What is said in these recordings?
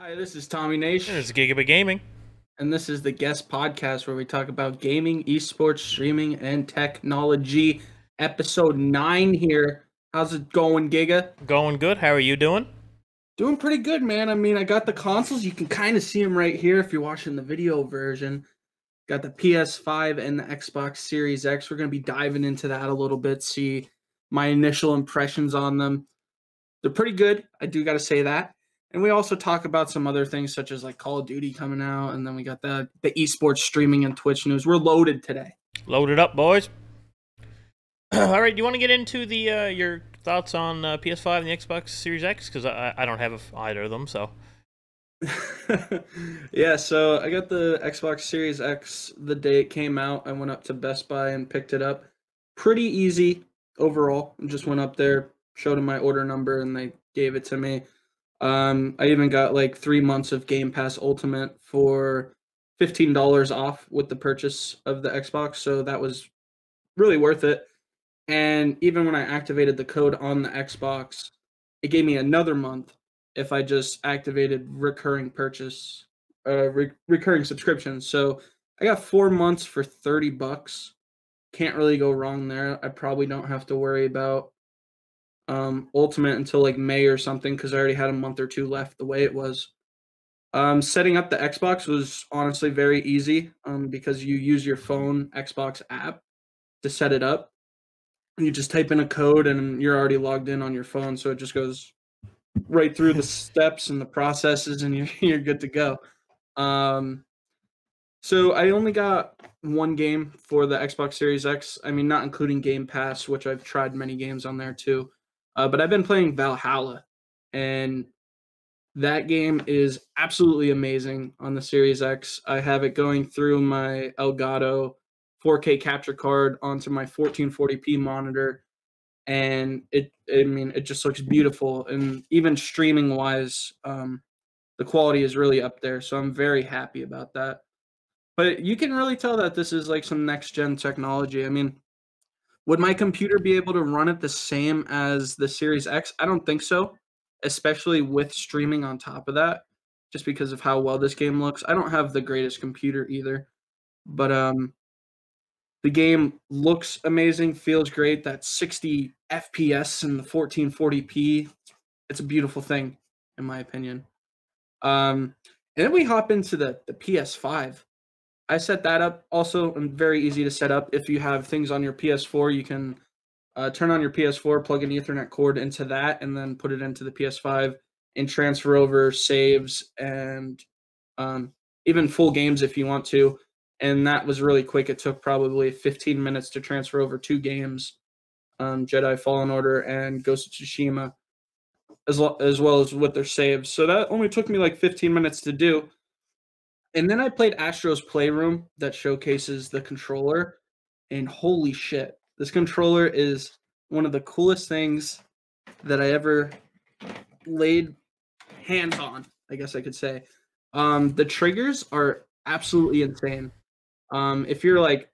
Hi, this is Tommy Naish, It's Gigabit Gaming. and this is the G.E.S.T podcast where we talk about gaming, esports, streaming, and technology. Episode 9 here. How's it going, Giga? Going good. How are you doing? Doing pretty good, man. I mean, I got the consoles. You can kind of see them right here if you're watching the video version. Got the PS5 and the Xbox Series X. We're going to be diving into that a little bit, see my initial impressions on them. They're pretty good. I do got to say that. And we also talk about some other things such as like Call of Duty coming out, and then we got the esports streaming and Twitch news. We're loaded today. Load it up, boys. All right, do you want to get into the your thoughts on PS5 and the Xbox Series X? Because I don't have either of them, so. Yeah, so I got the Xbox Series X the day it came out. I went up to Best Buy and picked it up. Pretty easy overall. I just went up there, showed them my order number, and they gave it to me. I even got like 3 months of Game Pass Ultimate for $15 off with the purchase of the Xbox, so that was really worth it. And even when I activated the code on the Xbox, it gave me another month if I just activated recurring purchase, recurring subscriptions. So I got 4 months for $30. Can't really go wrong there. I probably don't have to worry about Ultimate until like May or something because I already had a month or two left the way it was. Setting up the Xbox was honestly very easy because you use your phone Xbox app to set it up. You just type in a code and you're already logged in on your phone, so it just goes right through the steps and the processes, and you're good to go. So I only got one game for the Xbox Series X. I mean, not including Game Pass, which I've tried many games on there too. But I've been playing Valhalla, and that game is absolutely amazing on the Series X. I have it going through my Elgato 4K capture card onto my 1440p monitor, and it just looks beautiful. And even streaming wise, the quality is really up there. So I'm very happy about that. But you can really tell that this is like some next gen technology. I mean, would my computer be able to run it the same as the Series X? I don't think so, especially with streaming on top of that, just because of how well this game looks. I don't have the greatest computer either, but the game looks amazing, feels great. That 60 FPS and the 1440p, it's a beautiful thing, in my opinion. And then we hop into the PS5. I set that up also, and very easy to set up. If you have things on your PS4, you can turn on your PS4, plug an Ethernet cord into that, and then put it into the PS5 and transfer over saves and even full games if you want to. And that was really quick. It took probably 15 minutes to transfer over 2 games, Jedi Fallen Order and Ghost of Tsushima, as well as with their saves. So that only took me like 15 minutes to do. And then I played Astro's Playroom that showcases the controller, and holy shit, this controller is one of the coolest things that I ever laid hands on, I guess I could say. The triggers are absolutely insane. If you're like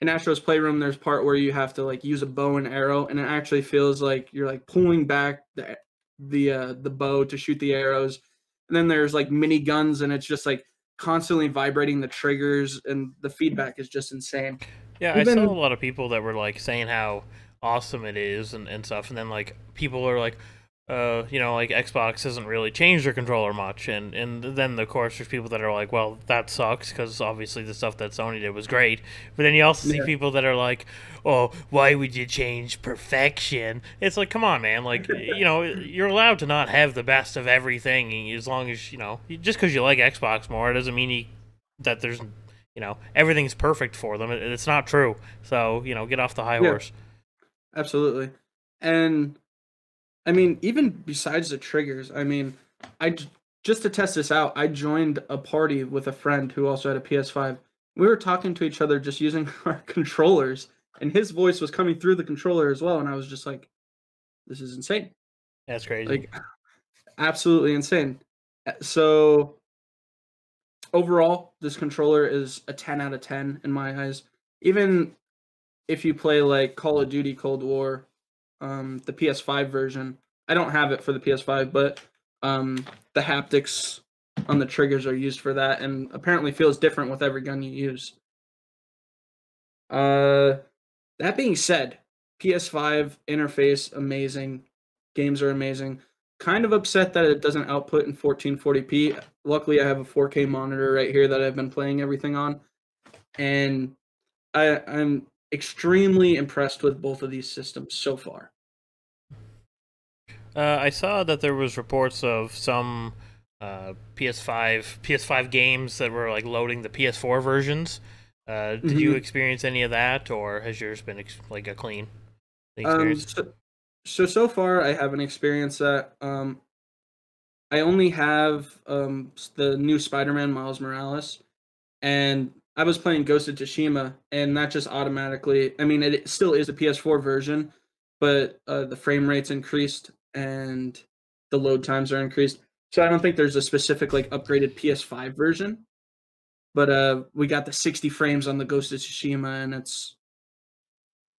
in Astro's Playroom, there's part where you have to like use a bow and arrow, and it actually feels like you're like pulling back the bow to shoot the arrows. And then there's like mini guns, and it's just like constantly vibrating the triggers, and the feedback is just insane. Yeah, I saw a Even lot of people that were like saying how awesome it is and stuff, and then like people are like, like Xbox hasn't really changed their controller much, and then of course there's people that are like, well, that sucks because obviously the stuff that Sony did was great, but then you also see yeah, people that are like, oh, why would you change perfection? It's like, come on, man, like you're allowed to not have the best of everything as long as just because you like Xbox more doesn't mean that there's everything's perfect for them. It's not true. So get off the high yeah, horse. absolutely. And I mean, even besides the triggers, I mean, just to test this out, I joined a party with a friend who also had a PS5. We were talking to each other just using our controllers, and his voice was coming through the controller as well. And I was just like, this is insane. That's crazy. Like, absolutely insane. So, overall, this controller is a 10 out of 10 in my eyes. Even if you play like Call of Duty Cold War, the PS5 version. I don't have it for the PS5, but the haptics on the triggers are used for that, and apparently feels different with every gun you use. That being said, PS5 interface amazing, games are amazing. Kind of upset that it doesn't output in 1440p. Luckily, I have a 4K monitor right here that I've been playing everything on, and I'm extremely impressed with both of these systems so far. I saw that there was reports of some PS5 games that were like loading the PS4 versions. Did you experience any of that, or has yours been like a clean experience? So far I haven't experienced that. I only have the new Spider-Man Miles Morales, and I was playing Ghost of Tsushima, and that just automatically. I mean, it still is a PS4 version, but the frame rate's increased and the load times are increased. So I don't think there's a specific like upgraded PS5 version, but we got the 60 frames on the Ghost of Tsushima, and it's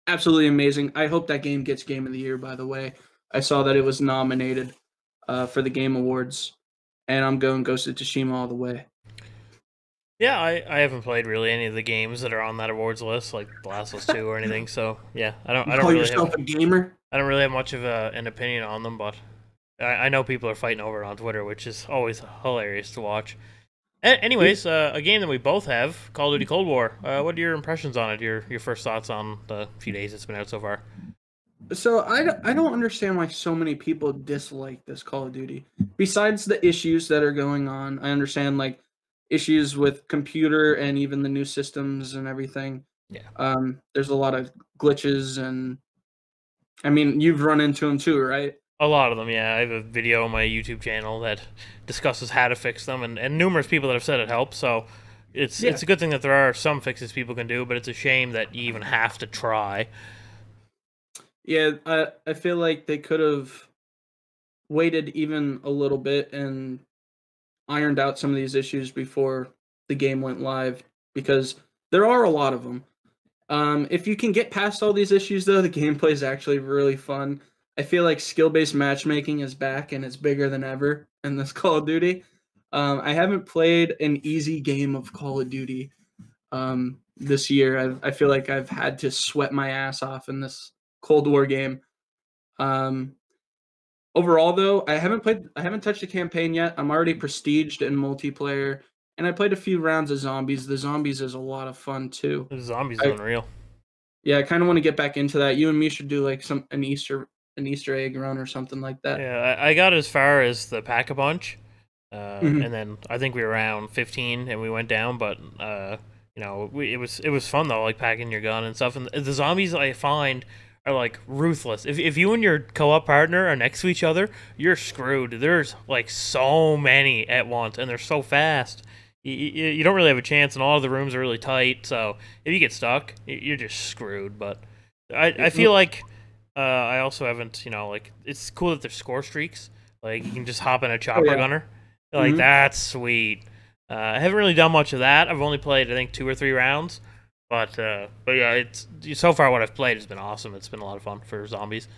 absolutely amazing. I hope that game gets Game of the Year, by the way. I saw that it was nominated for the Game Awards, and I'm going Ghost of Tsushima all the way. Yeah, I haven't played really any of the games that are on that awards list, like The Last of Us 2 or anything. So yeah, I don't Call really yourself a gamer? I don't really have much of an opinion on them, but I know people are fighting over it on Twitter, which is always hilarious to watch. Anyways, a game that we both have, Call of Duty Cold War. What are your impressions on it? Your first thoughts on the few days it's been out so far? So I don't understand why so many people dislike this Call of Duty. Besides the issues that are going on, I understand like issues with computer and even the new systems and everything. Yeah. There's a lot of glitches, and I mean you've run into them too, right? A lot of them, yeah. I have a video on my YouTube channel that discusses how to fix them, and numerous people that have said it helps. So it's a good thing that there are some fixes people can do, but it's a shame that you even have to try. Yeah, I feel like they could have waited even a little bit and ironed out some of these issues before the game went live, because there are a lot of them. If you can get past all these issues, though, the gameplay is actually really fun. I feel like skill-based matchmaking is back, and it's bigger than ever in this Call of Duty. I haven't played an easy game of Call of Duty this year. I feel like I've had to sweat my ass off in this Cold War game. Overall, though, I haven't touched the campaign yet. I'm already prestiged in multiplayer, and I played a few rounds of zombies. The zombies is a lot of fun too. The zombies is unreal. Yeah, I kind of want to get back into that. You and me should do like an Easter egg run or something like that. Yeah, I got as far as the Pack-a-Punch, and then I think we were around 15 and we went down. But you know, it was fun though, like packing your gun and stuff. And the zombies I find are like ruthless. If you and your co-op partner are next to each other, you're screwed. There's like so many at once, and they're so fast. You don't really have a chance, and all of the rooms are really tight. So if you get stuck, you're just screwed. But I feel like I also haven't, you know, like it's cool that there's score streaks. Like you can just hop in a chopper gunner. Like that's sweet. I haven't really done much of that. I've only played I think 2 or 3 rounds. But yeah, it's so far what I've played has been awesome. It's been a lot of fun for zombies.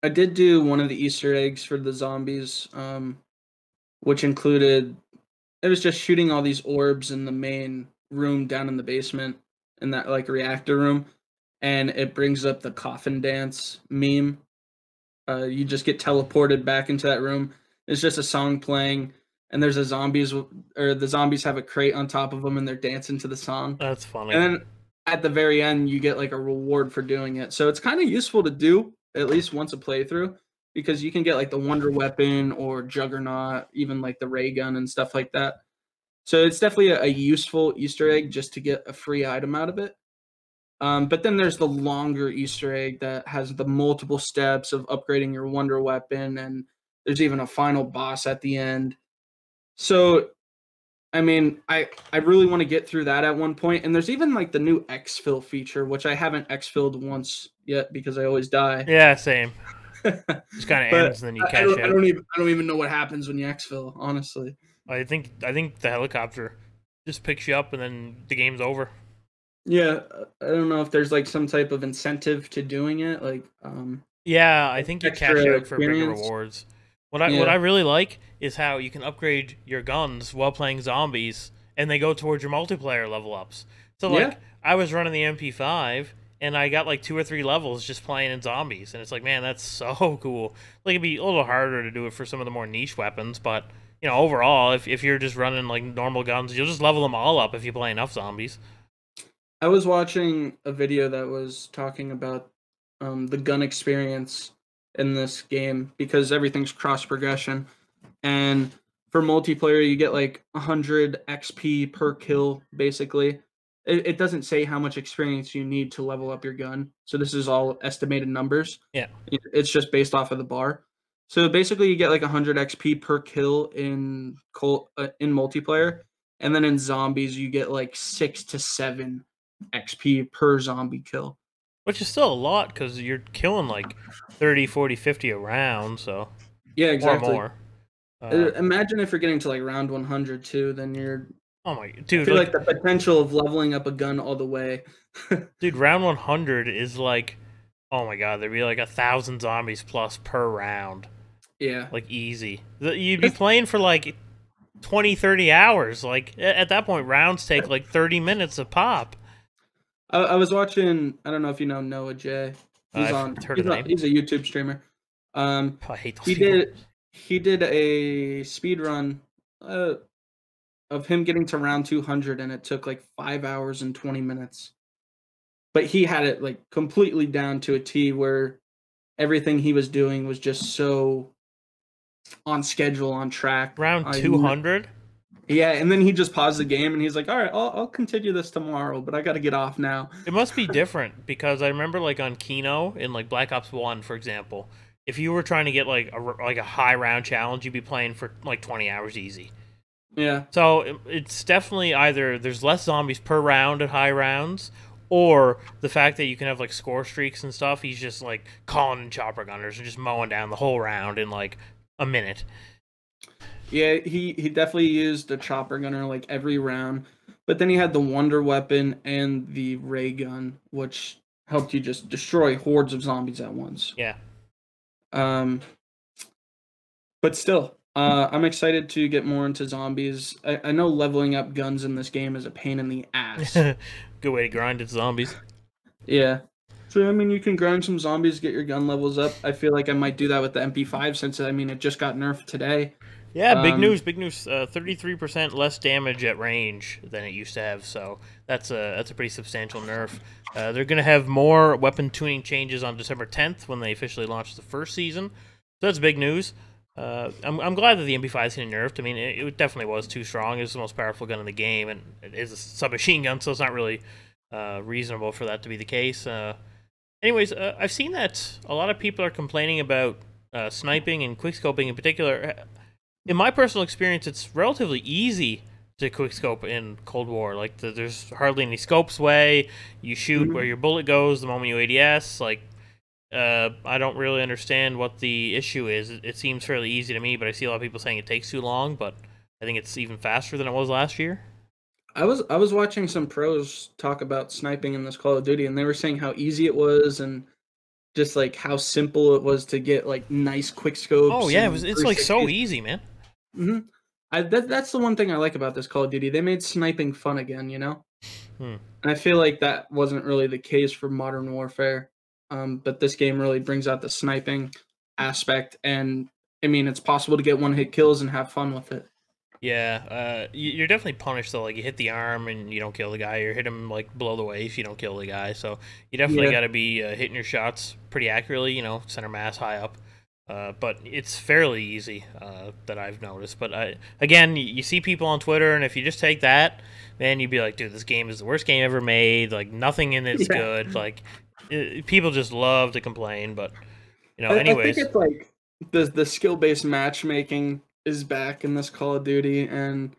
I did do one of the Easter eggs for the zombies, which included it was just shooting all these orbs in the main room down in the basement in that like reactor room, and it brings up the coffin dance meme. You just get teleported back into that room. It's just a song playing, and there's the zombies have a crate on top of them, and they're dancing to the song. That's funny. And then at the very end, you get like a reward for doing it. So it's kind of useful to do at least once a playthrough, because you can get like the Wonder Weapon or Juggernaut, even like the ray gun and stuff like that. So it's definitely a useful Easter egg just to get a free item out of it. But then there's the longer Easter egg that has the multiple steps of upgrading your Wonder Weapon, and there's even a final boss at the end. So, I mean, I really want to get through that at one point. And there's even like the new exfil feature, which I haven't exfilled once yet because I always die. Yeah, same. Just kind of ends and then you cash out. I don't even know what happens when you exfil, honestly. I think the helicopter just picks you up and then the game's over. Yeah, I don't know if there's like some type of incentive to doing it, like yeah, I think you cash out for bigger rewards. What I Yeah. really like is how you can upgrade your guns while playing zombies, and they go towards your multiplayer level ups. So Yeah. like I was running the MP5, and I got like 2 or 3 levels just playing in zombies, and it's like, man, that's so cool. Like it'd be a little harder to do it for some of the more niche weapons, but overall, if you're just running like normal guns, you'll just level them all up if you play enough zombies. I was watching a video that was talking about the gun experience in this game because everything's cross progression. And for multiplayer, you get like 100 XP per kill, basically. It doesn't say how much experience you need to level up your gun. So this is all estimated numbers. Yeah. It's just based off of the bar. So basically, you get like 100 XP per kill in multiplayer, and then in zombies, you get like 6 to 7 XP per zombie kill. Which is still a lot because you're killing like 30, 40, 50 a round, so Yeah, or exactly. more. Uh, Imagine if you're getting to like round 100 too, then oh my I dude, feel like like the potential of leveling up a gun all the way. dude, round 100 is like, oh my god, there'd be like 1,000 zombies plus per round, Yeah. like easy. You'd be playing for like 20, 30 hours. Like at that point, rounds take like 30 minutes a pop. I was watching. I don't know if you know Noah J. He's I've on. heard of the name. He's a YouTube streamer. I hate those He people. did a speed run of him getting to round 200, and it took like 5 hours and 20 minutes. But he had it like completely down to a T, where everything he was doing was just so on schedule, on track. Round 200. Yeah, and then he just paused the game and he's like, "All right, I'll continue this tomorrow, but I got to get off now." It must be different because I remember like on Kino in like Black Ops 1, for example, if you were trying to get like a high round challenge, you'd be playing for like 20 hours easy. Yeah. So it's definitely either there's less zombies per round at high rounds, or the fact that you can have like score streaks and stuff. He's just like calling in chopper gunners and just mowing down the whole round in like a minute. Yeah, he definitely used the chopper gunner like every round, but then he had the wonder weapon and the ray gun, which helped you just destroy hordes of zombies at once. Yeah. But still, I'm excited to get more into zombies. I know leveling up guns in this game is a pain in the ass. Good way to grind it, zombies. Yeah. So, I mean, you can grind some zombies, get your gun levels up. I feel like I might do that with the MP5 since, I mean, it just got nerfed today. Yeah, big news, big news. 33% less damage at range than it used to have, so that's a pretty substantial nerf. They're going to have more weapon tuning changes on December 10th when they officially launch the first season. So that's big news. I'm glad that the MP5 is getting nerfed. I mean, it definitely was too strong. It's the most powerful gun in the game, and it is a submachine gun, so it's not really reasonable for that to be the case. Anyways, I've seen that a lot of people are complaining about sniping and quickscoping in particular. In my personal experience, it's relatively easy to quickscope in Cold War. Like, there's hardly any scope sway. You shoot where your bullet goes the moment you ADS. Like, I don't really understand what the issue is. It seems fairly easy to me, but I see a lot of people saying it takes too long, but I think it's even faster than it was last year. I was watching some pros talk about sniping in this Call of Duty, and they were saying how easy it was and just like how simple it was to get like nice quick scopes. Oh yeah, it's like so easy, man. That's the one thing I like about this Call of Duty. They made sniping fun again, you know? And I feel like that wasn't really the case for Modern Warfare. But this game really brings out the sniping aspect, and I mean, it's possible to get one-hit kills and have fun with it. Yeah, you're definitely punished though. Like you hit the arm and you don't kill the guy, or hit him like below the waist, you don't kill the guy. So you definitely got to be hitting your shots pretty accurately. You know, center mass high up. But it's fairly easy that I've noticed. But again, you see people on Twitter, and if you just take that, man, you'd be like, dude, this game is the worst game ever made. Like nothing in it's good. Like people just love to complain. But anyways, I think it's like the skill-based matchmaking is back in this Call of Duty, and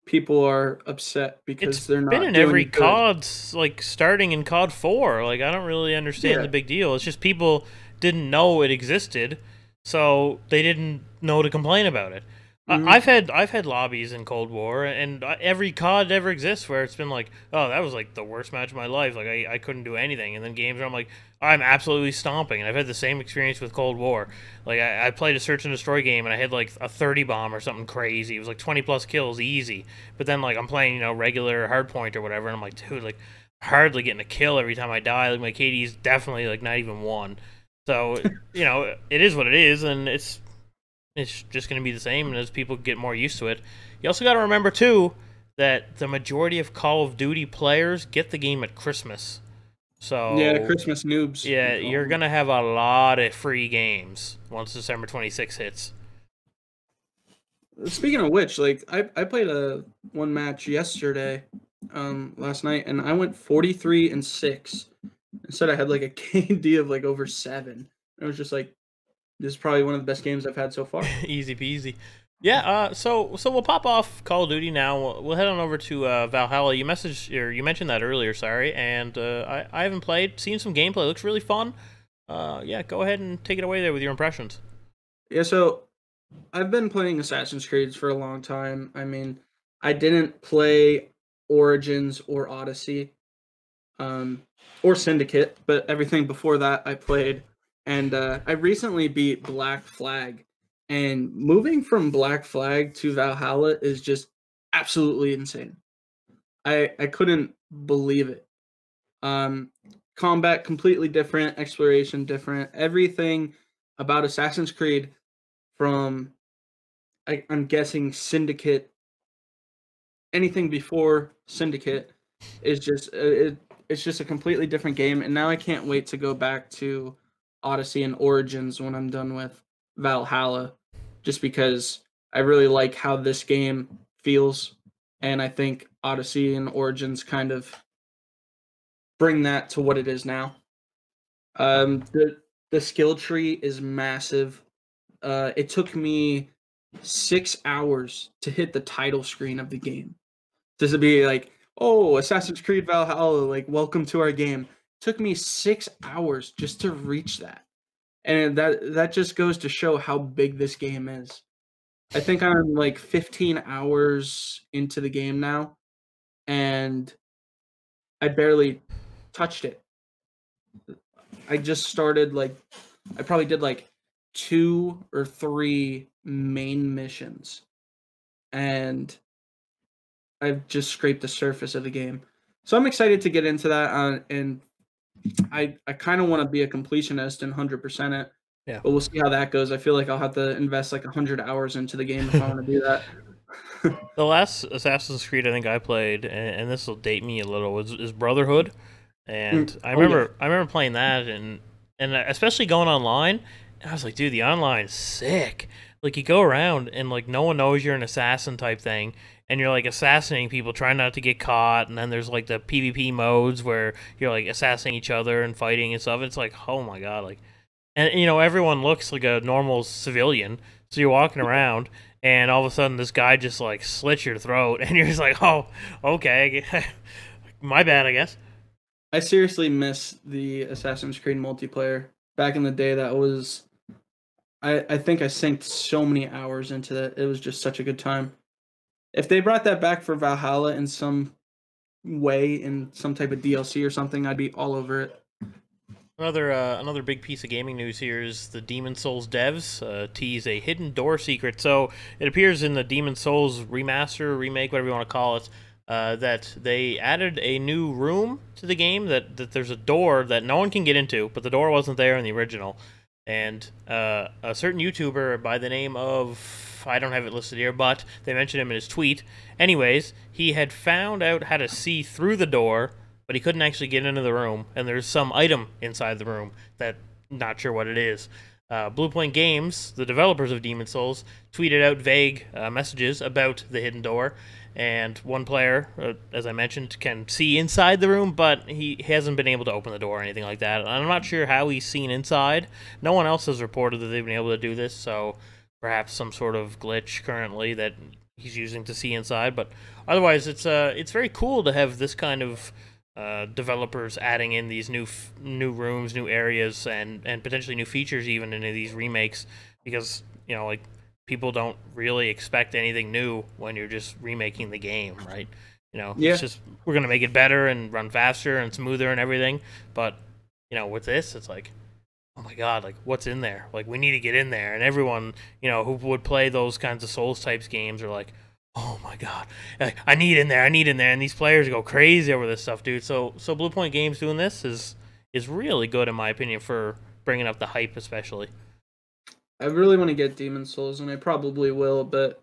people are upset because they're not been in doing every good. COD's, like starting in COD 4. Like I don't really understand the big deal. It's just people didn't know it existed, so they didn't know to complain about it. Hmm. I've had lobbies in Cold War, and every COD ever exists where it's been like, oh, that was like the worst match of my life. Like I couldn't do anything, and then games where I'm like, I'm absolutely stomping. And I've had the same experience with Cold War. Like I played a search and destroy game, and I had like a 30 bomb or something crazy. It was like 20 plus kills easy. But then like I'm playing regular hardpoint or whatever, and I'm like, dude, like hardly getting a kill every time I die. Like my KD's definitely like not even one. So it is what it is, and it's just going to be the same, and as people get more used to it. You also got to remember, too, that the majority of Call of Duty players get the game at Christmas. Yeah, So, Christmas noobs, yeah, we call you're them. going to have a lot of free games once December 26th hits. Speaking of which, like I played a one match yesterday, last night, and I went 43-6. Instead, I had like a KD of like over 7. It was just like this is probably one of the best games I've had so far. Easy peasy. Yeah, so we'll pop off Call of Duty now. We'll head on over to Valhalla. You mentioned that earlier, sorry, and I haven't played. Seen some gameplay. Looks really fun. Yeah, go ahead and take it away there with your impressions. Yeah, so I've been playing Assassin's Creed for a long time. I mean, I didn't play Origins or Odyssey, um, or Syndicate, but everything before that I played. And I recently beat Black Flag. And moving from Black Flag to Valhalla is just absolutely insane. I couldn't believe it. Um, Combat completely different, exploration different, everything about Assassin's Creed from I'm guessing Syndicate, anything before Syndicate is just it's just a completely different game, and now I can't wait to go back to Odyssey and Origins when I'm done with Valhalla, just because I really like how this game feels, and I think Odyssey and Origins kind of bring that to what it is now. The skill tree is massive. It took me 6 hours to hit the title screen of the game. This would be like, oh, Assassin's Creed Valhalla, like, welcome to our game. Took me 6 hours just to reach that. And that just goes to show how big this game is. I think I'm like 15 hours into the game now, and I barely touched it. I just started like I probably did like 2 or 3 main missions, and I've just scraped the surface of the game. So I'm excited to get into that, and I kind of want to be a completionist and 100% it, Yeah. but we'll see how that goes. I feel like I'll have to invest like 100 hours into the game if I want to do that. The last Assassin's Creed I think I played, and this will date me a little, was is Brotherhood, and Oh yeah, I remember playing that, and especially going online, and I was like, dude, the online's sick. Like you go around and like no one knows you're an assassin type thing, and you're like assassinating people, trying not to get caught, and then there's like the PvP modes where you're like assassinating each other and fighting and stuff. It's like, oh my god, like, and everyone looks like a normal civilian, so you're walking around and all of a sudden this guy just like slits your throat and you're just like, oh, okay. My bad, I guess. I seriously miss the Assassin's Creed multiplayer. Back in the day, that was I think I synced so many hours into that. It was just such a good time. If they brought that back for Valhalla in some way, in some type of DLC or something, I'd be all over it. Another big piece of gaming news here is the Demon Souls devs tease a hidden door secret. So it appears in the Demon Souls remaster, remake, whatever you want to call it, that they added a new room to the game. That there's a door that no one can get into, but the door wasn't there in the original. And a certain YouTuber by the name of, I don't have it listed here, but they mentioned him in his tweet. Anyways, he had found out how to see through the door, but he couldn't actually get into the room, and there's some item inside the room that not sure what it is. Bluepoint Games, the developers of Demon Souls, tweeted out vague messages about the hidden door, and one player, as I mentioned, can see inside the room, but he hasn't been able to open the door or anything like that. I'm not sure how he's seen inside. No one else has reported that they've been able to do this, so perhaps some sort of glitch currently that he's using to see inside. But otherwise, it's very cool to have this kind of developers adding in these new rooms, new areas, and potentially new features even into these remakes, because like people don't really expect anything new when you're just remaking the game, right? It's Yeah. just we're gonna make it better and run faster and smoother and everything. But with this, it's like, oh my god, like what's in there? Like we need to get in there. And everyone, who would play those kinds of Souls types games are like, oh my god, I need in there, I need in there. And these players go crazy over this stuff, dude. So Blue Point Games doing this is really good in my opinion for bringing up the hype, especially. I really want to get Demon Souls, and I probably will, but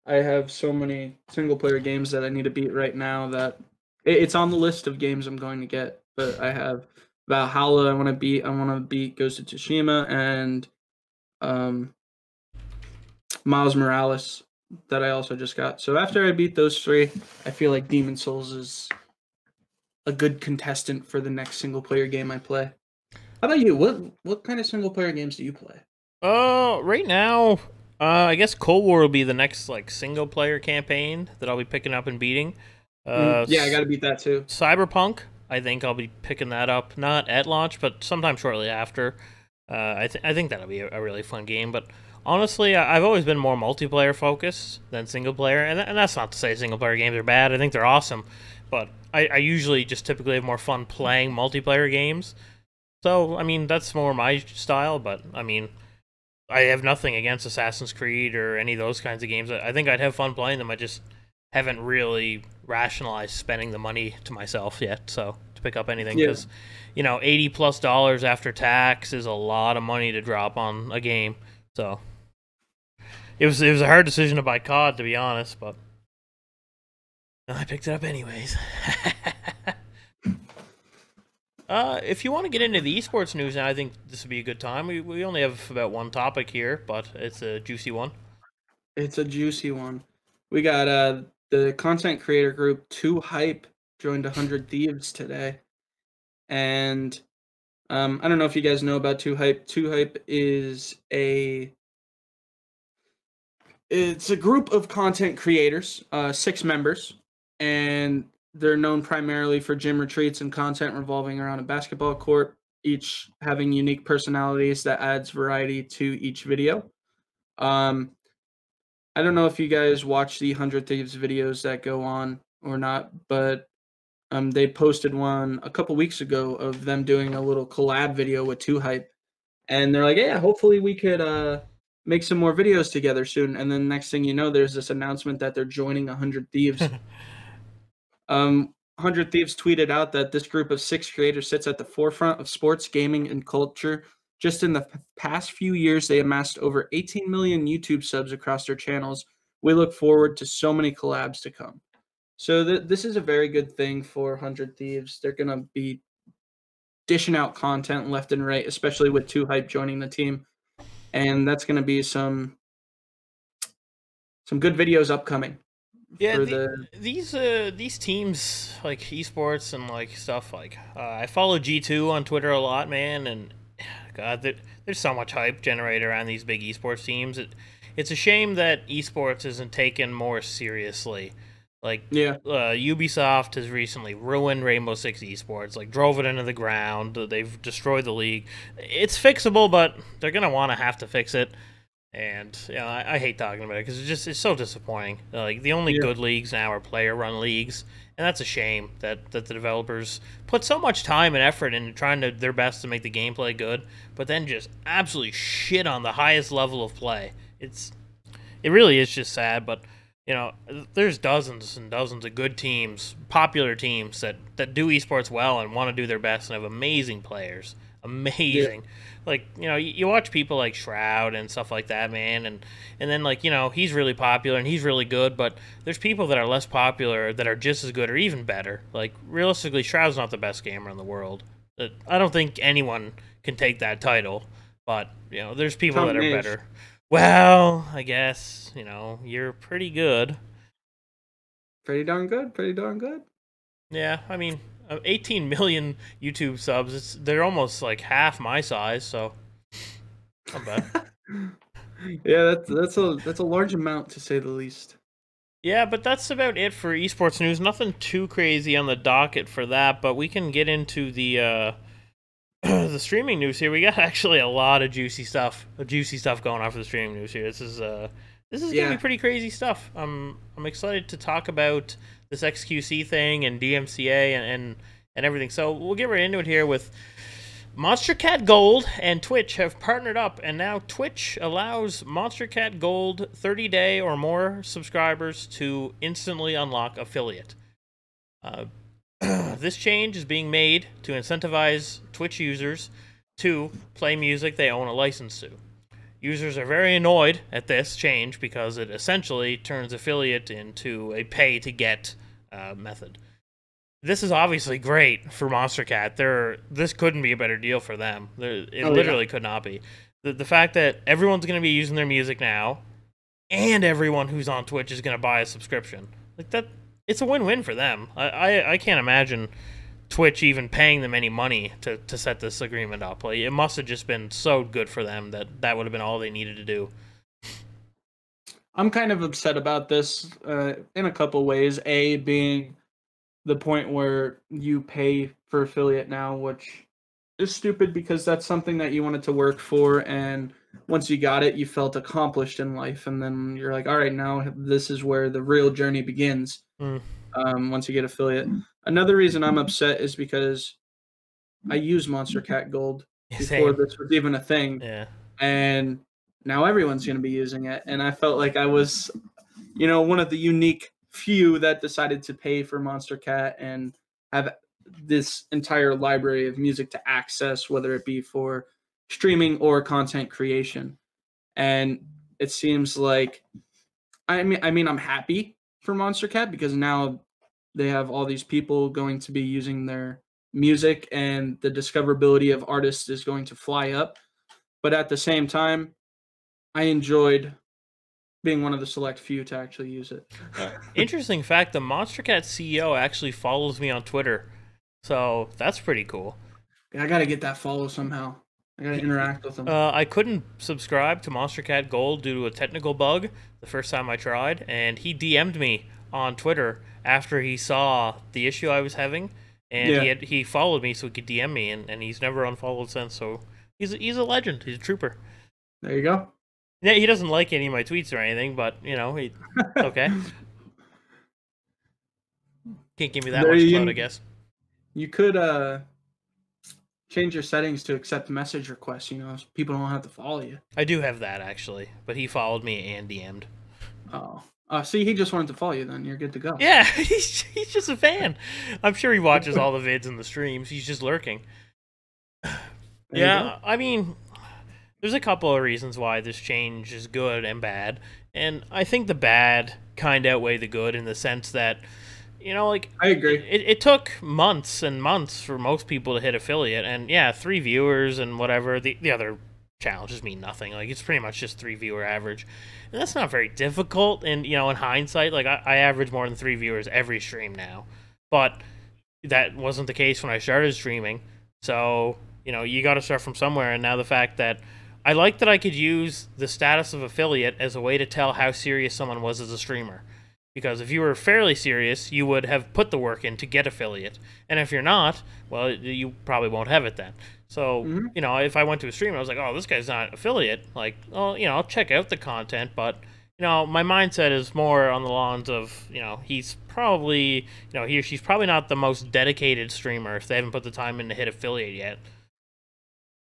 I have so many single player games that I need to beat right now that it's on the list of games I'm going to get. But I have Valhalla I want to beat. I want to beat Ghost of Tsushima and um, Miles Morales that I also just got. So after I beat those three, I feel like Demon Souls is a good contestant for the next single player game I play. How about you? What kind of single player games do you play? Right now, I guess Cold War will be the next like single player campaign that I'll be picking up and beating. Yeah, I got to beat that too. Cyberpunk, I think I'll be picking that up not at launch, but sometime shortly after. I think that'll be a really fun game. But honestly, I've always been more multiplayer focused than single player, and that's not to say single player games are bad. I think they're awesome, but I usually just typically have more fun playing multiplayer games. So I mean that's more my style. But I mean, I have nothing against Assassin's Creed or any of those kinds of games. I think I'd have fun playing them. I just haven't really rationalized spending the money to myself yet. So to pick up anything, because $80+ after tax is a lot of money to drop on a game. So it was a hard decision to buy COD, to be honest, but I picked it up anyways. If you want to get into the esports news now, I think this would be a good time. We only have about one topic here, but it's a juicy one. It's a juicy one. We got the content creator group Too Hype joined 100 Thieves today. And I don't know if you guys know about Too Hype. Too Hype is it's a group of content creators, 6 members, and they're known primarily for gym retreats and content revolving around a basketball court, each having unique personalities that adds variety to each video. I don't know if you guys watch the 100 Thieves videos that go on or not, but they posted one a couple weeks ago of them doing a little collab video with Too Hype, and they're like, "Yeah, hopefully we could make some more videos together soon." And then next thing you know, there's this announcement that they're joining 100 Thieves. 100 Thieves tweeted out that this group of 6 creators sits at the forefront of sports, gaming, and culture. Just in the past few years, they amassed over 18 million YouTube subs across their channels. We look forward to so many collabs to come. So this is a very good thing for 100 Thieves. They're going to be dishing out content left and right, especially with Too Hype joining the team. And that's going to be some good videos upcoming. Yeah, these teams like esports and like stuff like I follow G2 on Twitter a lot, man, and God, there's so much hype generated around these big esports teams. It's a shame that esports isn't taken more seriously. Like, Yeah. Ubisoft has recently ruined Rainbow Six Esports, like drove it into the ground. They've destroyed the league. It's fixable, but they're gonna want to have to fix it. And I hate talking about it because it's so disappointing. Like the only good leagues now are player-run leagues, and that's a shame that the developers put so much time and effort into trying their best to make the gameplay good, but then just absolutely shit on the highest level of play. It really is just sad, but there's dozens and dozens of good teams, popular teams that do esports well and want to do their best and have amazing players. Amazing. Yeah. Like, you watch people like Shroud and stuff like that, man, and then like, he's really popular and he's really good, but there's people that are less popular that are just as good or even better. Like, realistically, Shroud's not the best gamer in the world. I don't think anyone can take that title, but, there's people that are better. Well, I guess, you're pretty good. Pretty darn good. Pretty darn good. Yeah, I mean, 18 million YouTube subs. They're almost like half my size, so not bad. Yeah, that's a large amount to say the least. Yeah, but that's about it for esports news. Nothing too crazy on the docket for that, but we can get into the The streaming news here, we got actually a lot of juicy stuff, going on for the streaming news here. This is gonna be Yeah. pretty crazy stuff. I'm excited to talk about this XQC thing and DMCA and everything. So we'll get right into it here with Monster Cat Gold and Twitch have partnered up, and now Twitch allows Monster Cat Gold 30-day or more subscribers to instantly unlock affiliate. This change is being made to incentivize Twitch users to play music they own a license to. Users are very annoyed at this change because it essentially turns affiliate into a pay-to-get method. This is obviously great for Monster Cat. This couldn't be a better deal for them. It literally could not be. The fact that everyone's going to be using their music now, and everyone who's on Twitch is going to buy a subscription, like that, it's a win-win for them. I can't imagine Twitch even paying them any money to set this agreement up. Like, it must have just been so good for them that would have been all they needed to do. I'm kind of upset about this in a couple ways. A being the point where you pay for affiliate now, which is stupid because that's something that you wanted to work for, and once you got it, you felt accomplished in life, and then you're like, all right, now this is where the real journey begins. Once you get affiliate. Another reason I'm upset is because I used Monster Cat Gold before this was even a thing. Yeah. And now everyone's going to be using it. And I felt like I was, one of the unique few that decided to pay for Monster Cat and have this entire library of music to access, whether it be for streaming or content creation. And it seems like, I'm happy for Monster Cat because now they have all these people going to be using their music and the discoverability of artists is going to fly up. But at the same time, I enjoyed being one of the select few to actually use it. Interesting fact, the Monster Cat CEO actually follows me on Twitter. So that's pretty cool. I got to get that follow somehow. I got to interact with them. I couldn't subscribe to Monster Cat Gold due to a technical bug the first time I tried, and he DM'd me on Twitter after he saw the issue I was having, and he followed me so he could DM me, and he's never unfollowed since. So he's a legend. He's a trooper. There you go. Yeah, he doesn't like any of my tweets or anything, but he okay. Can't give me that much clout, I guess. You could change your settings to accept message requests. So people don't have to follow you. I do have that actually, but he followed me and DM'd. Oh. See, he just wanted to follow you then. You're good to go. Yeah, he's just a fan. I'm sure he watches all the vids and the streams. He's just lurking. Yeah, I mean, there's a couple of reasons why this change is good and bad. And I think the bad kind of outweigh the good in the sense that, I agree. It took months and months for most people to hit affiliate. And yeah, 3 viewers and whatever. The other challenges mean nothing. Like, it's pretty much just 3 viewer average. And that's not very difficult. And, in hindsight, like, I average more than 3 viewers every stream now. But that wasn't the case when I started streaming. So, you got to start from somewhere. And now the fact that I like that I could use the status of affiliate as a way to tell how serious someone was as a streamer. Because if you were fairly serious, you would have put the work in to get affiliate. And if you're not, well, you probably won't have it then. So, if I went to a stream and I was like, oh, this guy's not affiliate, like, well, I'll check out the content, but, my mindset is more on the lawns of, he's probably, he or she's probably not the most dedicated streamer if they haven't put the time in to hit affiliate yet.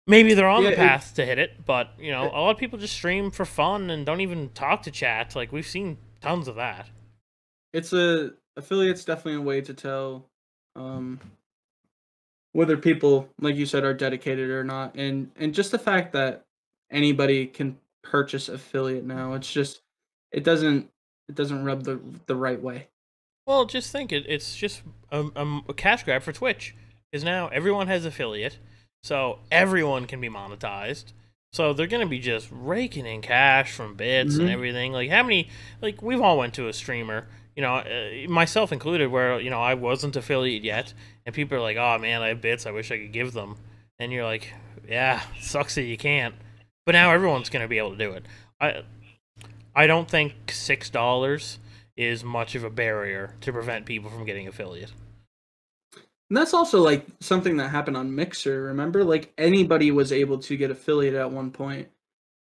Maybe they're on the path to hit it, but, a lot of people just stream for fun and don't even talk to chat. Like, we've seen tons of that. Affiliate's definitely a way to tell whether people, like you said, are dedicated or not. And just the fact that anybody can purchase affiliate now, it's just, it doesn't rub the right way. Well, just think, it's just a cash grab for Twitch. Because now everyone has affiliate, so everyone can be monetized. So they're going to be just raking in cash from bits and everything. Like, how many, like, we've all went to a streamer, myself included, where, I wasn't affiliate yet, and people are like, oh man, I have bits, I wish I could give them. And you're like, yeah, sucks that you can't. But now everyone's going to be able to do it. I don't think $6 is much of a barrier to prevent people from getting affiliate. And that's also like something that happened on Mixer. Remember, like anybody was able to get affiliated at one point.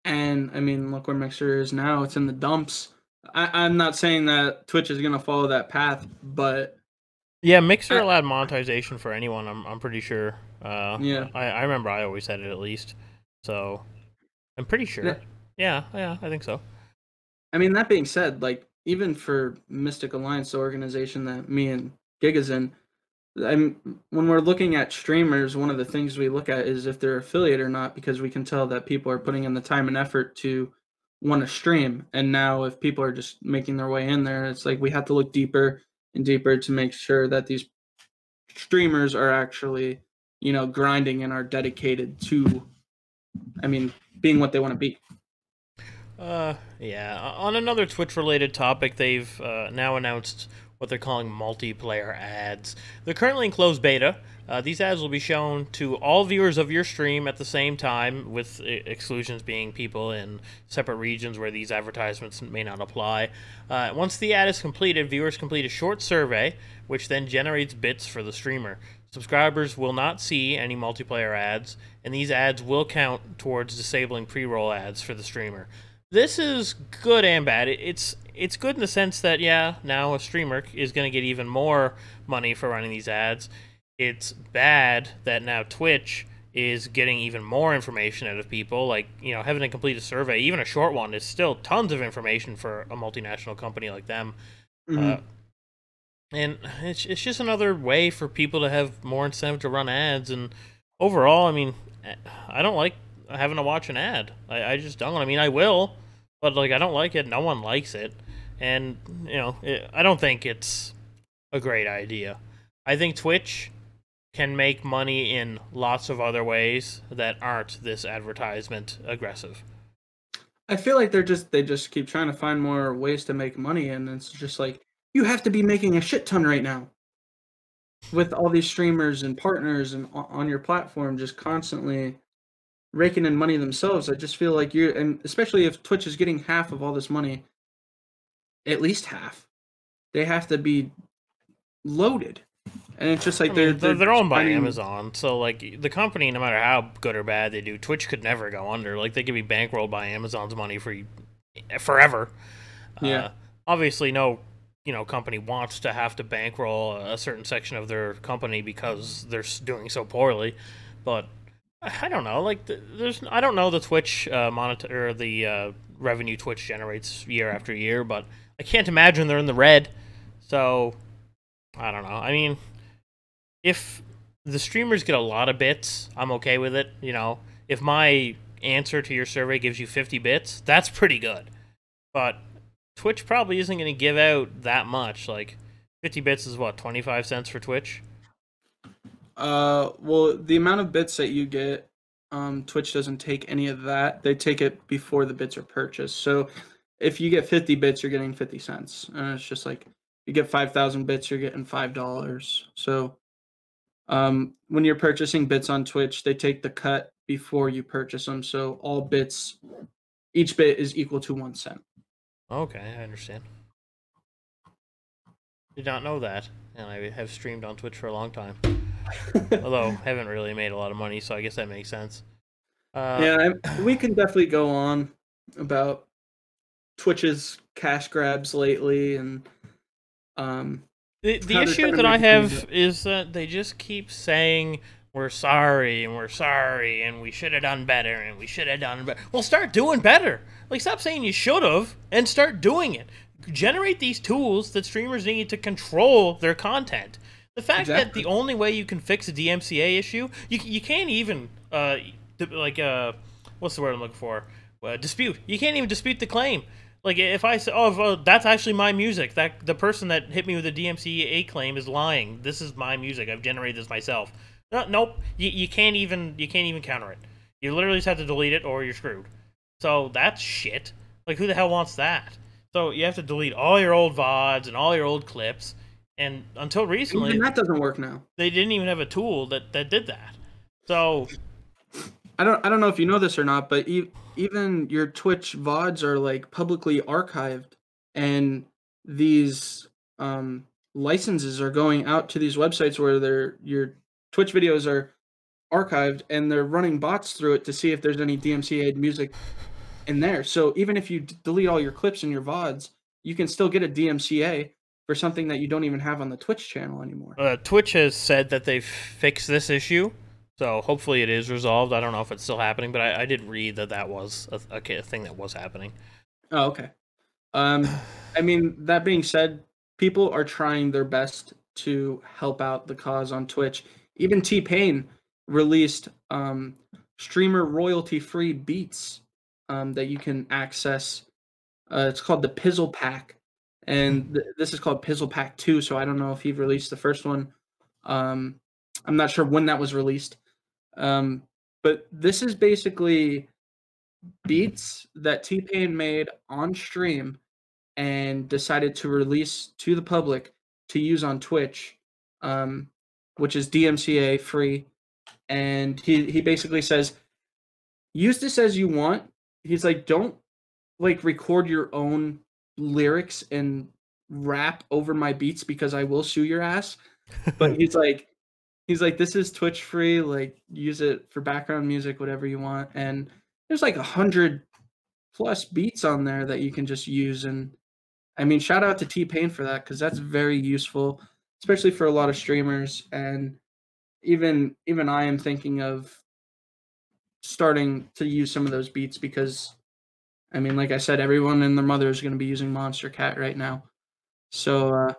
And I mean, look where Mixer is now. It's in the dumps. I'm not saying that Twitch is gonna follow that path, but Yeah, Mixer I, allowed monetization for anyone. I'm pretty sure. yeah. I remember I always had it at least. So I'm pretty sure. Yeah, I think so. I mean, that being said, like even for Mystic Alliance, the organization that me and Giga's in, when we're looking at streamers, one of the things we look at is if they're affiliate or not, because we can tell that people are putting in the time and effort to want to stream. And now, if people are just making their way in there, it's like we have to look deeper and deeper to make sure that these streamers are actually, grinding and are dedicated to, I mean, being what they want to be. Yeah. On another Twitch-related topic, they've now announced what they're calling multiplayer ads. They're currently in closed beta. These ads will be shown to all viewers of your stream at the same time, with exclusions being people in separate regions where these advertisements may not apply. Once the ad is completed, viewers complete a short survey, which then generates bits for the streamer. Subscribers will not see any multiplayer ads, and these ads will count towards disabling pre-roll ads for the streamer. This is good and bad. It's good in the sense that, yeah, now a streamer is going to get even more money for running these ads. It's bad that now Twitch is getting even more information out of people. Like, having to complete a survey, even a short one, is still tons of information for a multinational company like them. Mm-hmm. And it's just another way for people to have more incentive to run ads. And overall, I mean, I don't like having to watch an ad. I just don't. I mean, I will, but like I don't like it. No one likes it, and I don't think it's a great idea. I think Twitch can make money in lots of other ways that aren't this advertisement aggressive. I feel like they just keep trying to find more ways to make money, and it's just like you have to be making a shit ton right now with all these streamers and partners and on your platform just constantly raking in money themselves. I just feel like and especially if Twitch is getting half of all this money, at least half, they have to be loaded. And it's just like they're owned by Amazon, so like the company, no matter how good or bad they do, Twitch could never go under. Like they could be bankrolled by Amazon's money for forever. Yeah. Obviously, no company wants to have to bankroll a certain section of their company because they're doing so poorly, but I don't know. Like, I don't know the Twitch monitor or the revenue Twitch generates year after year, but I can't imagine they're in the red. So I don't know. I mean, if the streamers get a lot of bits, I'm okay with it. If my answer to your survey gives you 50 bits, that's pretty good. But Twitch probably isn't going to give out that much. Like, 50 bits is what, 25 cents for Twitch? Well, the amount of bits that you get, Twitch doesn't take any of that. They take it before the bits are purchased. So if you get 50 bits, you're getting 50 cents. And it's just like you get 5,000 bits, you're getting $5. So when you're purchasing bits on Twitch, they take the cut before you purchase them. So all bits, each bit is equal to 1 cent. Okay, I understand. Did not know that, and I have streamed on Twitch for a long time. Although haven't really made a lot of money, so I guess that makes sense. Yeah, we can definitely go on about Twitch's cash grabs lately, and the issue that I have is that they just keep saying we're sorry and we should have done better and we should have done better. Well, start doing better. Like, stop saying you should have and start doing it. Generate these tools that streamers need to control their content. The fact that the only way you can fix a DMCA issue, you can't even what's the word I'm looking for? Dispute. You can't even dispute the claim. Like, if I say, well, that's actually my music, that the person that hit me with a DMCA claim is lying. This is my music. I've generated this myself. Nope. You can't even counter it. You literally just have to delete it or you're screwed. So that's shit. Like, who the hell wants that? So you have to delete all your old VODs and all your old clips. And until recently, even that doesn't work now. They didn't even have a tool that did that. So I don't know if you know this or not, but even your Twitch VODs are like publicly archived, and these licenses are going out to these websites where your Twitch videos are archived, and they're running bots through it to see if there's any DMCA music in there. So even if you delete all your clips and your VODs, you can still get a DMCA for something that you don't even have on the Twitch channel anymore. Twitch has said that they've fixed this issue, so hopefully it is resolved. I don't know if it's still happening, but I did read that that was a thing that was happening. Oh, okay. I mean, that being said, people are trying their best to help out the cause on Twitch. Even T-Pain released streamer royalty-free beats that you can access. It's called the Pizzle Pack, and this is called Pizzle Pack 2, so I don't know if he released the first one. I'm not sure when that was released. But this is basically beats that T-Pain made on stream and decided to release to the public to use on Twitch, which is DMCA free. And he basically says, use this as you want. He's like, don't like record your own lyrics and rap over my beats because I will sue your ass. But he's like, this is Twitch free. Like, use it for background music, whatever you want. And there's like 100+ beats on there that you can just use. And I mean, shout out to T-Pain for that, because that's very useful, especially for a lot of streamers. And even I am thinking of starting to use some of those beats because, I mean, like I said, everyone and their mother is going to be using Monster Cat right now. So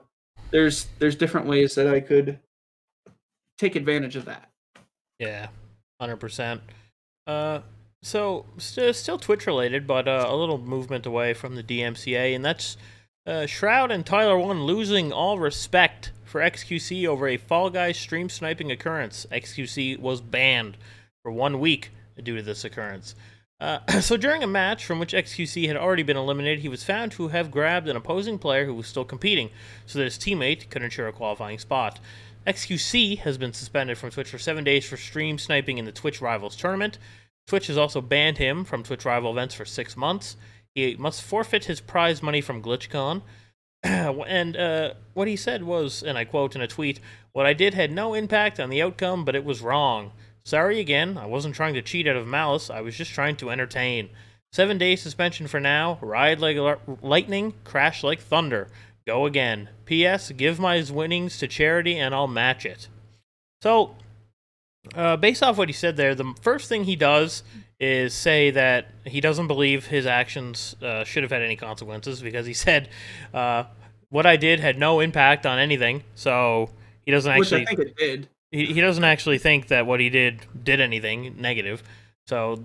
there's different ways that I could take advantage of that. Yeah, 100%. So still Twitch related, but a little movement away from the DMCA, and that's Shroud and Tyler One losing all respect for XQC over a Fall Guys stream sniping occurrence. XQC was banned for 1 week due to this occurrence. So during a match from which XQC had already been eliminated, he was found to have grabbed an opposing player who was still competing, so that his teammate could ensure a qualifying spot. XQC has been suspended from Twitch for 7 days for stream sniping in the Twitch Rivals tournament. Twitch has also banned him from Twitch Rival events for 6 months. He must forfeit his prize money from GlitchCon. And what he said was, and I quote in a tweet, "What I did had no impact on the outcome, but it was wrong. Sorry again, I wasn't trying to cheat out of malice, I was just trying to entertain. 7 days suspension for now, ride like lightning, crash like thunder. Go again. P.S. Give my winnings to charity and I'll match it." So, based off what he said there, the first thing he does is say that he doesn't believe his actions should have had any consequences, because he said, what I did had no impact on anything, so he doesn't actually... Which I think it did. He doesn't actually think that what he did anything negative. So,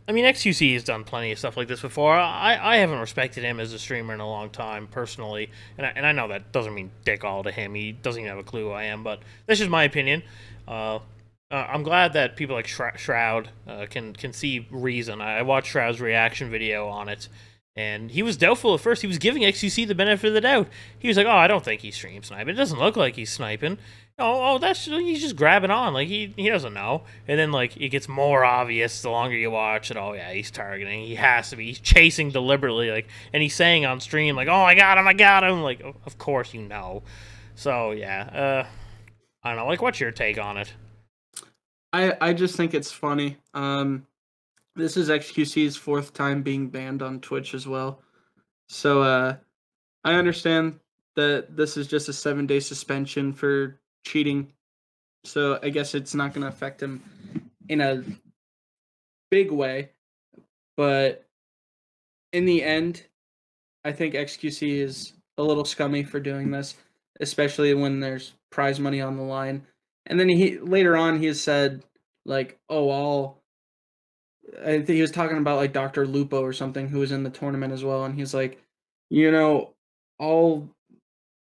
I mean, XQC has done plenty of stuff like this before. I haven't respected him as a streamer in a long time, personally. And I know that doesn't mean dick all to him. He doesn't even have a clue who I am, but that's just my opinion. I'm glad that people like Shroud can see reason. I watched Shroud's reaction video on it, and he was doubtful at first. He was giving XQC the benefit of the doubt. He was like, "Oh, I don't think he's stream sniping. It doesn't look like he's sniping. He's just grabbing on. Like, he doesn't know." And then, like, it gets more obvious the longer you watch it. Oh, yeah, he's targeting. He has to be. He's chasing deliberately. Like, and he's saying on stream, like, "Oh, I got him. Like, of course you know. So, yeah. I don't know. Like, what's your take on it? I just think it's funny. This is XQC's 4th time being banned on Twitch as well. So I understand that this is just a 7-day suspension for cheating. So I guess it's not going to affect him in a big way. But in the end, I think XQC is a little scummy for doing this, especially when there's prize money on the line. And then later on he has said, like, "Oh, I think he was talking about like Dr. Lupo or something, who was in the tournament as well, and he's like, I'll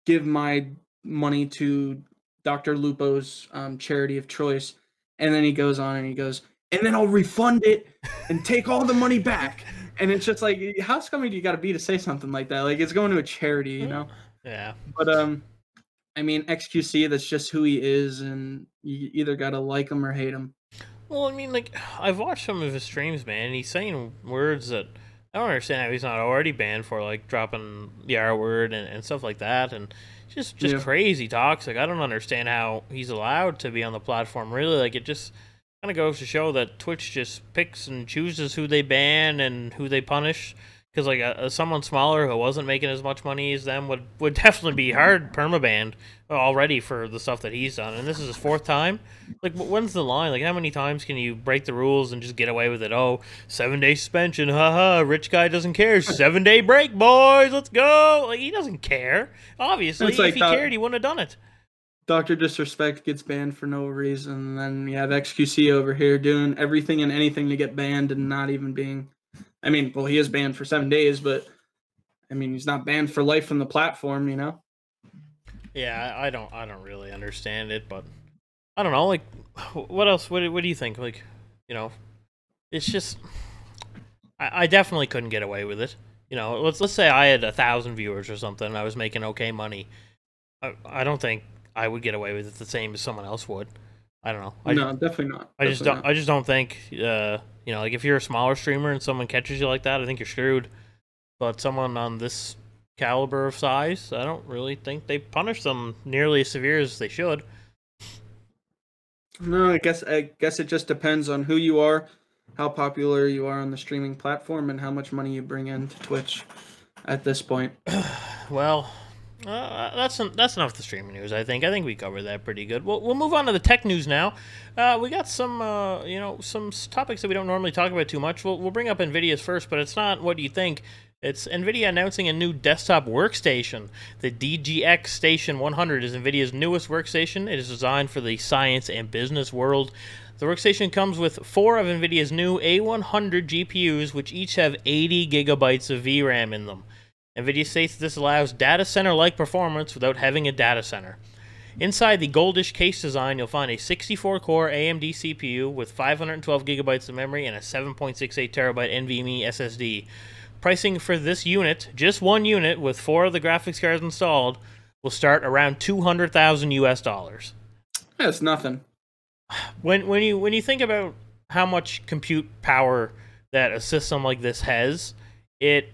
give my money to Dr. Lupo's charity of choice." And then he goes on and he goes, "And then I'll refund it and take all the money back." And it's just like, how scummy do you got to be to say something like that? Like, it's going to a charity, you know? Yeah. But I mean, XQC, that's just who he is, and you either gotta like him or hate him. Well, I mean, like, I've watched some of his streams, man, and he's saying words that I don't understand how he's not already banned for like dropping the R word and stuff like that, and just Yeah. crazy toxic. I don't understand how he's allowed to be on the platform. Really, like it just kind of goes to show that Twitch just picks and chooses who they ban and who they punish. Because like someone smaller who wasn't making as much money as them would definitely be hard permabanned already for the stuff that he's done. And this is his fourth time. Like, when's the line? Like, how many times can you break the rules and just get away with it? Oh, 7-day suspension, haha, rich guy doesn't care. 7-day break, boys, let's go. Like, he doesn't care. Obviously, It's like if he cared, he wouldn't have done it. Dr. Disrespect gets banned for no reason, and then you have XQC over here doing everything and anything to get banned and not even being... I mean, well, he is banned for 7 days, but I mean, he's not banned for life from the platform, you know? Yeah, I don't really understand it, but I don't know. Like, what else? What do you think? Like, you know, it's just I definitely couldn't get away with it. You know, let's say I had 1,000 viewers or something, and I was making okay money. I don't think I would get away with it the same as someone else would. I don't know. No, definitely not. I just don't think. You know, like if you're a smaller streamer and someone catches you like that, I think you're screwed. But someone on this caliber of size, I don't really think they punish them nearly as severe as they should. No, I guess it just depends on who you are, how popular you are on the streaming platform, and how much money you bring into Twitch at this point. Well, that's enough of the streaming news. I think we covered that pretty good. We'll move on to the tech news now. We got some you know, some topics that we don't normally talk about too much. We'll bring up Nvidia's first, but it's not what you think. It's Nvidia announcing a new desktop workstation. The DGX Station 100 is Nvidia's newest workstation. It is designed for the science and business world. The workstation comes with 4 of Nvidia's new A100 GPUs, which each have 80 gigabytes of VRAM in them. Nvidia states this allows data center-like performance without having a data center. Inside the goldish case design, you'll find a 64-core AMD CPU with 512 gigabytes of memory and a 7.68 terabyte NVMe SSD. Pricing for this unit, just one unit with 4 of the graphics cards installed, will start around $200,000 US. That's nothing. When you think about how much compute power that a system like this has, it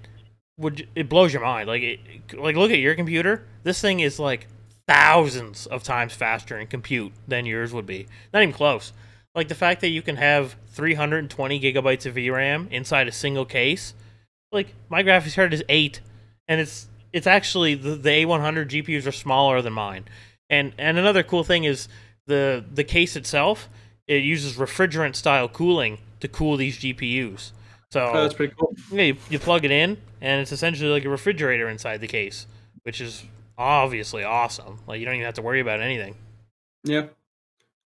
blows your mind. Like look at your computer. This thing is like thousands of times faster in compute than yours would be. Not even close. Like the fact that you can have 320 gigabytes of VRAM inside a single case. Like my graphics card is 8, and it's actually the A100 GPUs are smaller than mine. And another cool thing is the case itself. It uses refrigerant style cooling to cool these GPUs. So that's pretty cool. Yeah, you plug it in, and it's essentially like a refrigerator inside the case, which is obviously awesome. Like you don't even have to worry about anything. Yeah,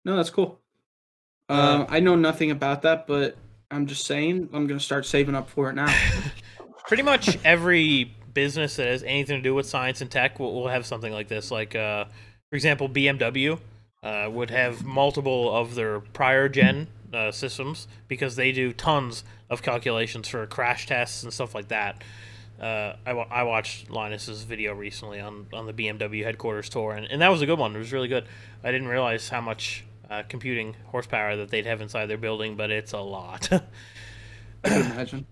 no, that's cool. I know nothing about that, but I'm just saying I'm gonna start saving up for it now. Pretty much every business that has anything to do with science and tech will have something like this. Like, for example, BMW would have multiple of their prior gen systems because they do tons of calculations for crash tests and stuff like that. I watched Linus's video recently on the BMW headquarters tour, and that was a good one. It was really good. I didn't realize how much computing horsepower that they'd have inside their building, but it's a lot. I can imagine.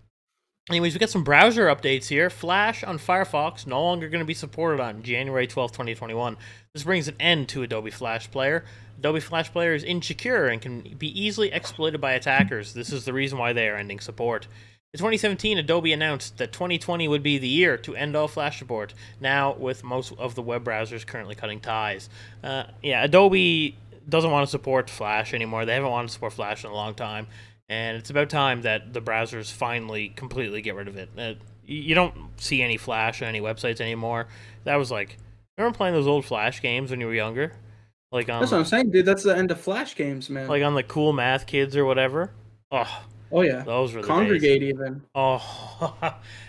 Anyways, we got some browser updates here. Flash on Firefox no longer going to be supported on January 12th, 2021. This brings an end to Adobe Flash Player. Adobe Flash Player is insecure and can be easily exploited by attackers. This is the reason why they are ending support. In 2017, Adobe announced that 2020 would be the year to end all Flash support, now with most of the web browsers currently cutting ties. Yeah, Adobe doesn't want to support Flash anymore. They haven't wanted to support Flash in a long time. And it's about time that the browsers finally completely get rid of it. You don't see any Flash on any websites anymore. That was like, remember playing those old Flash games when you were younger? Like that's what I'm saying, dude. That's the end of Flash games, man. Like on the Cool Math Kids or whatever. Oh yeah, those were the Congregate days. Even. Oh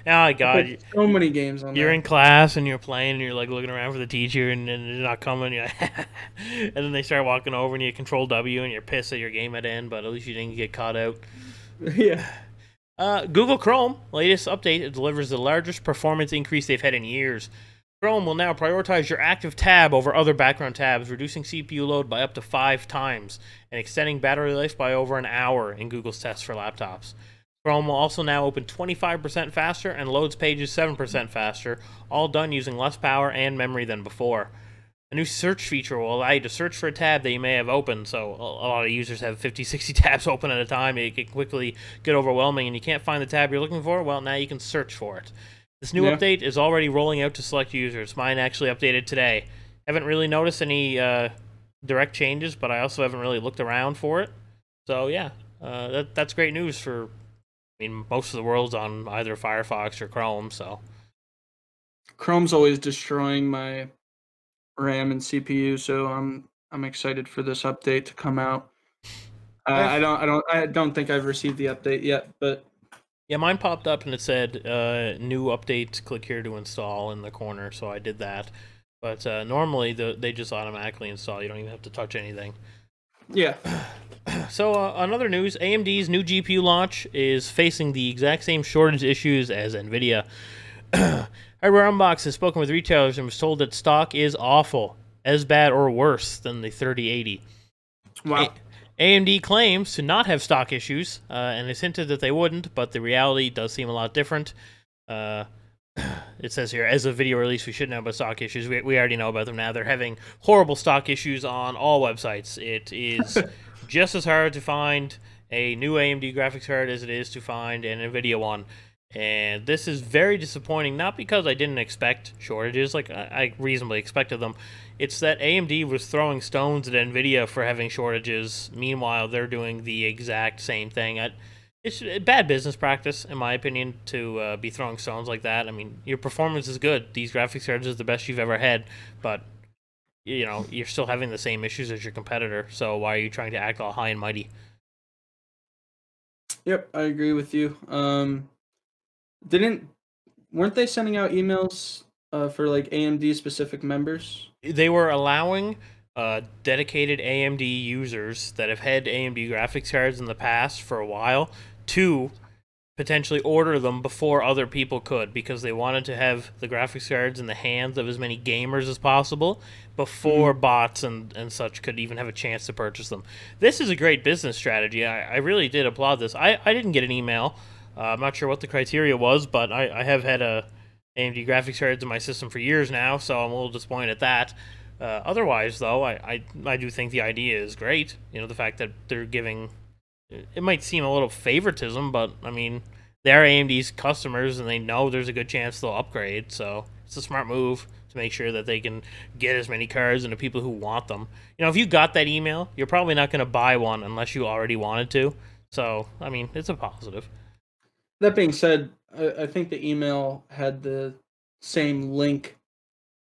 my God! So many games on. You're in class and you're playing and you're like looking around for the teacher and they're not coming. And then they start walking over and you control W and you're pissed that your game had end, but at least you didn't get caught out. Yeah. Google Chrome latest update, it delivers the largest performance increase they've had in years. Chrome will now prioritize your active tab over other background tabs, reducing CPU load by up to 5 times and extending battery life by over an hour in Google's tests for laptops. Chrome will also now open 25% faster and loads pages 7% faster, all done using less power and memory than before. A new search feature will allow you to search for a tab that you may have opened, so a lot of users have 50, 60 tabs open at a time. It can quickly get overwhelming, and you can't find the tab you're looking for. Well, now you can search for it. This new update is already rolling out to select users. Mine actually updated today. Haven't really noticed any direct changes, but I also haven't really looked around for it. So yeah, that's great news for, I mean, most of the world's on either Firefox or Chrome, so. Chrome's always destroying my RAM and CPU, so I'm excited for this update to come out. I don't think I've received the update yet, but yeah, mine popped up and it said new update, click here to install in the corner, so I did that. But normally they just automatically install. You don't even have to touch anything. Yeah. So on other news, AMD's new GPU launch is facing the exact same shortage issues as Nvidia. Hardware Unbox has spoken with retailers and was told that stock is awful, as bad or worse than the 3080. Wow. AMD claims to not have stock issues, and has hinted that they wouldn't, but the reality does seem a lot different. It says here, as of video release, we should know about stock issues. We already know about them now. They're having horrible stock issues on all websites. It is just as hard to find a new AMD graphics card as it is to find an Nvidia one. And this is very disappointing, not because I didn't expect shortages, like I reasonably expected them. It's that AMD was throwing stones at Nvidia for having shortages. Meanwhile, they're doing the exact same thing. It's bad business practice, in my opinion, to be throwing stones like that. I mean, your performance is good. These graphics cards are the best you've ever had, but you know, you're still having the same issues as your competitor. So why are you trying to act all high and mighty? Yep, I agree with you. Weren't they sending out emails for like AMD specific members? They were allowing dedicated AMD users that have had AMD graphics cards in the past for a while to potentially order them before other people could, because they wanted to have the graphics cards in the hands of as many gamers as possible before bots and such could even have a chance to purchase them. This is a great business strategy. I really did applaud this. I didn't get an email. I'm not sure what the criteria was, but I have had a AMD graphics cards in my system for years now, so I'm a little disappointed at that. Otherwise, though, I do think the idea is great. You know, the fact that they're giving... It might seem a little favoritism, but, I mean, they're AMD's customers, and they know there's a good chance they'll upgrade, so it's a smart move to make sure that they can get as many cards into people who want them. You know, if you got that email, you're probably not going to buy one unless you already wanted to. So, I mean, it's a positive. That being said, I think the email had the same link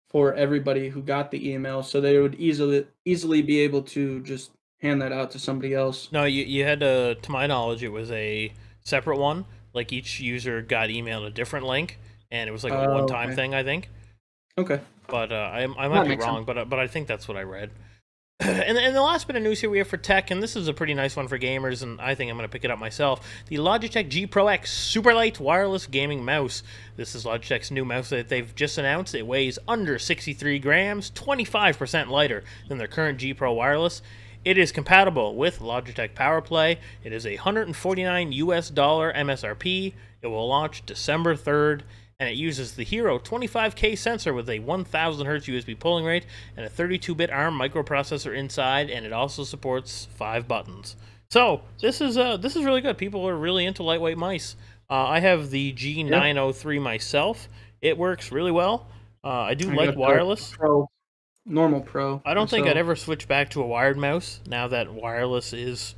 for everybody who got the email, so they would easily be able to just hand that out to somebody else. No, you had to my knowledge, it was a separate one. Like each user got emailed a different link, and it was like a one-time thing, I think. Okay. But I might be wrong, but I think that's what I read. And the last bit of news here we have for tech, and this is a pretty nice one for gamers, and I think I'm going to pick it up myself. The Logitech G Pro X Superlight wireless gaming mouse. This is Logitech's new mouse that they've just announced. It weighs under 63 grams, 25% lighter than their current G Pro wireless. It is compatible with Logitech PowerPlay. It is $149 MSRP. It will launch December 3rd. And it uses the Hero 25K sensor with a 1000 Hz USB polling rate and a 32-bit ARM microprocessor inside, and it also supports 5 buttons. So this is really good. People are really into lightweight mice. I have the G903 myself. It works really well. I do like wireless. Normal Pro. I don't think I'd ever switch back to a wired mouse now that wireless is...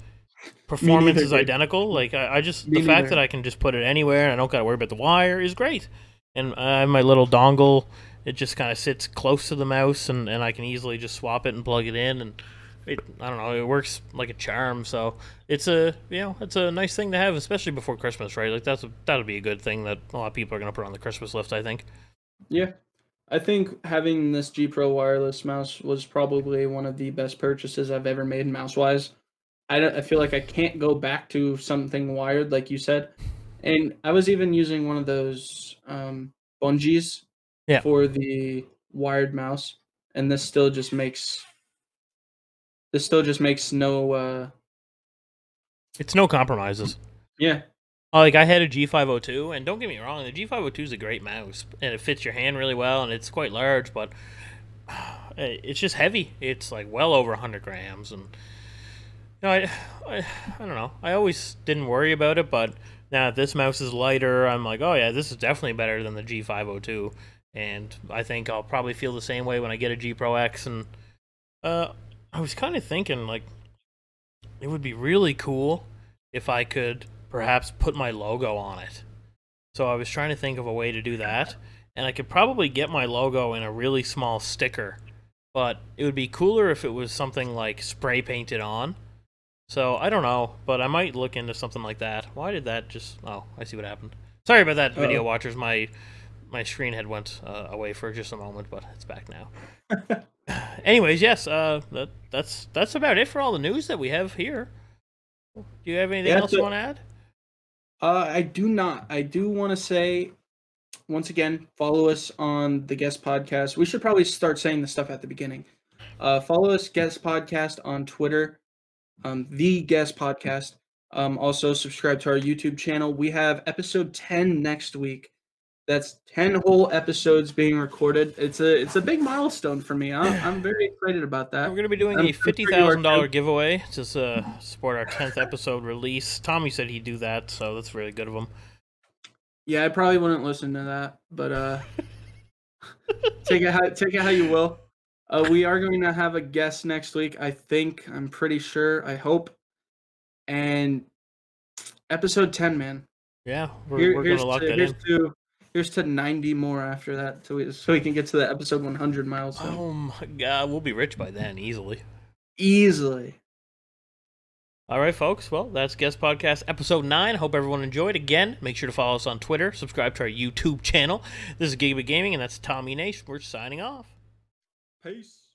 Performance is identical. Like the fact that I can just put it anywhere and I don't got to worry about the wire is great. And I have my little dongle. It just kind of sits close to the mouse, and I can easily just swap it and plug it in, and I don't know, it works like a charm. So it's a nice thing to have, especially before Christmas, right? Like that'll be a good thing that a lot of people are gonna put on the Christmas list, I think. Yeah, I think having this G Pro wireless mouse was probably one of the best purchases I've ever made mouse wise. I feel like I can't go back to something wired, like you said. And I was even using one of those bungees for the wired mouse, and this still just makes no it's no compromises. Yeah. Like I had a G502, and don't get me wrong, the G502 is a great mouse, and it fits your hand really well, and it's quite large, but it's just heavy. It's like well over 100 grams, and I don't know. I always didn't worry about it, but now that this mouse is lighter, I'm like, oh yeah, this is definitely better than the G502, and I think I'll probably feel the same way when I get a G Pro X. And uh, I was kind of thinking like it would be really cool if I could perhaps put my logo on it. So I was trying to think of a way to do that, and I could probably get my logo in a really small sticker, but it would be cooler if it was something like spray painted on. So I don't know, but I might look into something like that. Why did that just? Oh, I see what happened. Sorry about that, video watchers. My screen had went away for just a moment, but it's back now. Anyways, yes, that's about it for all the news that we have here. Do you have anything else you want to add? I do not. I do want to say, once again, follow us on the Guest Podcast. We should probably start saying the stuff at the beginning. Follow us, Guest Podcast, on Twitter, the Guest Podcast. Also, subscribe to our YouTube channel. We have episode 10 next week. That's 10 whole episodes being recorded. It's a big milestone for me. I'm very excited about that. We're going to be doing a $50,000 giveaway to support our 10th episode release. Tommy said he'd do that, so that's really good of him. Yeah, I probably wouldn't listen to that, but take it how you will. We are going to have a guest next week. I'm pretty sure. I hope. And episode 10, man. Yeah, we're going to lock that in. Here's to 90 more after that, so we can get to the episode 100 milestone. Oh my god, we'll be rich by then, easily. Easily. All right, folks. Well, that's Guest Podcast episode 9. Hope everyone enjoyed. Again, make sure to follow us on Twitter. Subscribe to our YouTube channel. This is Gigabit Gaming, and that's Tommy Nash. We're signing off. Peace.